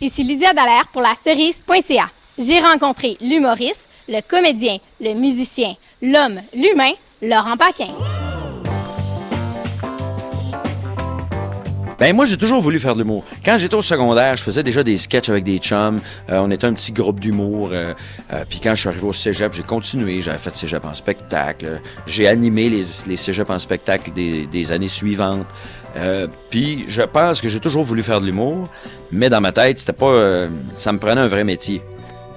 Ici Lydia Dallaire pour la cerise.ca. J'ai rencontré l'humoriste, le comédien, le musicien, l'homme, l'humain, Laurent Paquin. Ben moi, j'ai toujours voulu faire de l'humour. Quand j'étais au secondaire, je faisais déjà des sketchs avec des chums. On était un petit groupe d'humour. Puis quand je suis arrivé au cégep, j'ai continué. J'avais fait cégep en spectacle. J'ai animé les cégeps en spectacle des années suivantes. Puis je pense que j'ai toujours voulu faire de l'humour, mais dans ma tête, c'était pas... ça me prenait un vrai métier.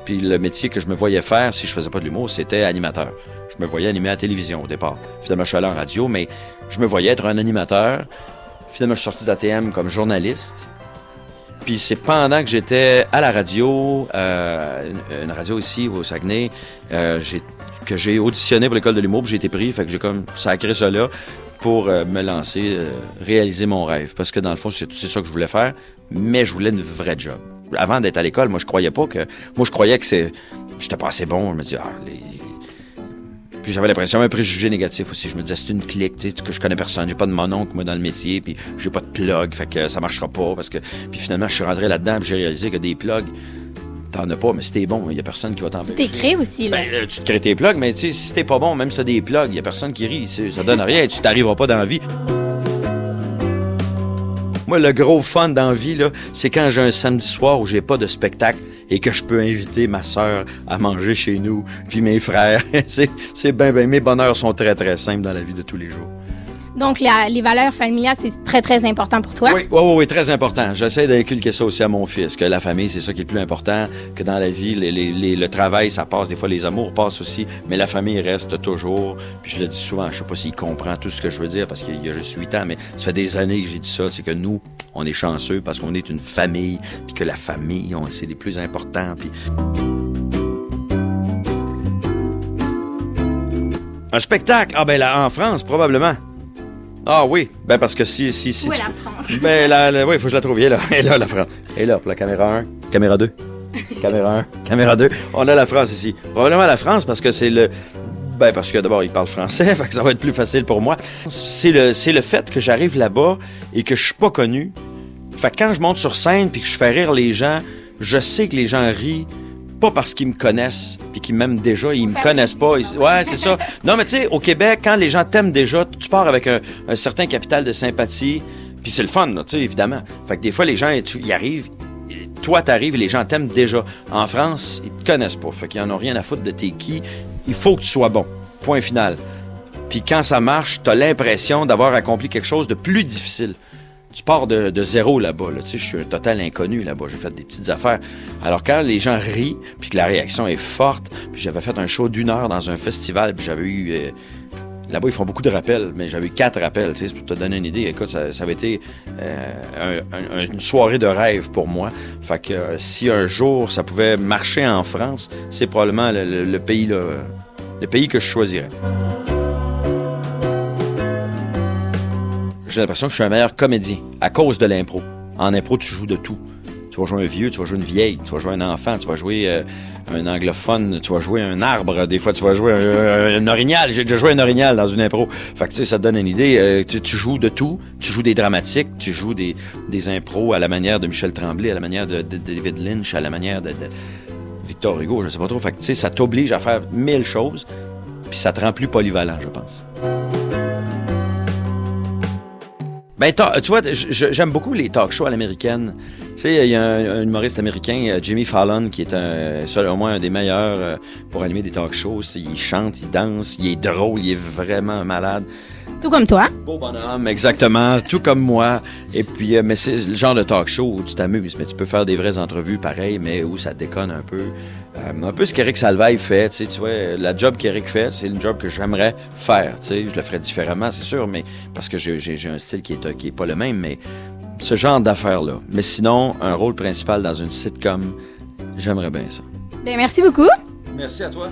Puis le métier que je me voyais faire, si je faisais pas de l'humour, c'était animateur. Je me voyais animer à la télévision au départ. Finalement, je suis allé en radio, mais je me voyais être un animateur. Finalement, je suis sorti d'ATM comme journaliste. Puis c'est pendant que j'étais à la radio, une radio ici au Saguenay, que j'ai auditionné pour l'école de l'humour, puis j'ai été pris, fait que j'ai comme sacré ça là pour me lancer, réaliser mon rêve. Parce que dans le fond, c'est ça que je voulais faire, mais je voulais une vraie job. Avant d'être à l'école, moi, je croyais que j'étais pas assez bon. Je me disais, Puis j'avais l'impression, un préjugé négatif aussi. Je me disais, c'est une clique, tu sais, que je connais personne. J'ai pas de mononcle, moi, dans le métier, puis j'ai pas de plug, fait que ça marchera pas, parce que... Puis finalement, je suis rentré là-dedans, puis j'ai réalisé que des plugs, t'en as pas, mais si t'es bon, il y a personne qui va t'empêcher. Tu t'es créé aussi, là. Ben, tu te crées tes plugs, mais tu sais, si t'es pas bon, même si t'as des plugs, il y a personne qui rit, ça donne rien, tu t'arriveras pas dans la vie. Moi, le gros fun dans la vie, là, c'est quand j'ai un samedi soir où j'ai pas de spectacle et que je peux inviter ma sœur à manger chez nous, puis mes frères. c'est bien, mes bonheurs sont très, très simples dans la vie de tous les jours. Donc, les valeurs familiales, c'est très, très important pour toi? Oui, très important. J'essaie d'inculquer ça aussi à mon fils, que la famille, c'est ça qui est le plus important, que dans la vie, le travail, ça passe, des fois, les amours passent aussi, mais la famille reste toujours. Puis je le dis souvent, je sais pas s'il comprend tout ce que je veux dire, parce qu'il y a juste 8 ans, mais ça fait des années que j'ai dit ça, c'est que nous, on est chanceux parce qu'on est une famille, puis que la famille, c'est les plus importants, puis... Un spectacle? Ah ben là, en France, probablement. Ah oui, ben parce que si Où est la France? Ben oui, il faut que je la trouve. Elle est là, la France. Elle est là, pour la caméra 1, caméra 2. Caméra 1, caméra 2. On a la France ici. Probablement la France parce que c'est le... Ben parce que d'abord, ils parlent français, fait que ça va être plus facile pour moi. C'est le fait que j'arrive là-bas et que je suis pas connu. Fait que quand je monte sur scène puis que je fais rire les gens, je sais que les gens rient. Pas parce qu'ils me connaissent, puis qu'ils m'aiment déjà, ils me connaissent pas. Ouais, c'est ça. Non, mais tu sais, au Québec, quand les gens t'aiment déjà, tu pars avec un certain capital de sympathie, puis c'est le fun, tu sais, évidemment. Fait que des fois, les gens, ils arrivent, toi, t'arrives et les gens t'aiment déjà. En France, ils te connaissent pas. Fait qu'ils en ont rien à foutre de t'es qui. Il faut que tu sois bon. Point final. Puis quand ça marche, t'as l'impression d'avoir accompli quelque chose de plus difficile. Tu pars de zéro là-bas. Là. Tu sais, je suis un total inconnu là-bas. J'ai fait des petites affaires. Alors, quand les gens rient, puis que la réaction est forte, puis j'avais fait un show d'1 heure dans un festival, puis j'avais eu... là-bas, ils font beaucoup de rappels, mais j'avais eu 4 rappels. Tu sais, pour te donner une idée, écoute, ça avait été une soirée de rêve pour moi. Fait que si un jour, ça pouvait marcher en France, c'est probablement le pays, là, le pays que je choisirais. J'ai l'impression que je suis un meilleur comédien à cause de l'impro. En impro, tu joues de tout. Tu vas jouer un vieux, tu vas jouer une vieille, tu vas jouer un enfant, tu vas jouer un anglophone, tu vas jouer un arbre, des fois tu vas jouer un orignal. J'ai déjà joué un orignal dans une impro. Fait que tu sais, ça te donne une idée. Tu joues de tout. Tu joues des dramatiques, tu joues des impros à la manière de Michel Tremblay, à la manière de David Lynch, à la manière de Victor Hugo, je sais pas trop. Fait que tu sais, ça t'oblige à faire 1000 choses, puis ça te rend plus polyvalent, je pense. Ben, tu vois, j'aime beaucoup les talk shows à l'américaine. Tu sais, il y a un humoriste américain, Jimmy Fallon, qui est selon moi un des meilleurs pour animer des talk shows. Il chante, il danse, il est drôle, il est vraiment malade. Tout comme toi. Beau bonhomme, exactement, tout comme moi. Et puis, mais c'est le genre de talk show où tu t'amuses, mais tu peux faire des vraies entrevues pareil, mais où ça déconne un peu. Un peu ce qu'Éric Salvaille fait, tu vois, la job qu'Éric fait, c'est une job que j'aimerais faire, tu sais. Je le ferais différemment, c'est sûr, mais parce que j'ai un style qui est pas le même, mais ce genre d'affaires-là. Mais sinon, un rôle principal dans une sitcom, j'aimerais bien ça. Ben, merci beaucoup. Merci à toi.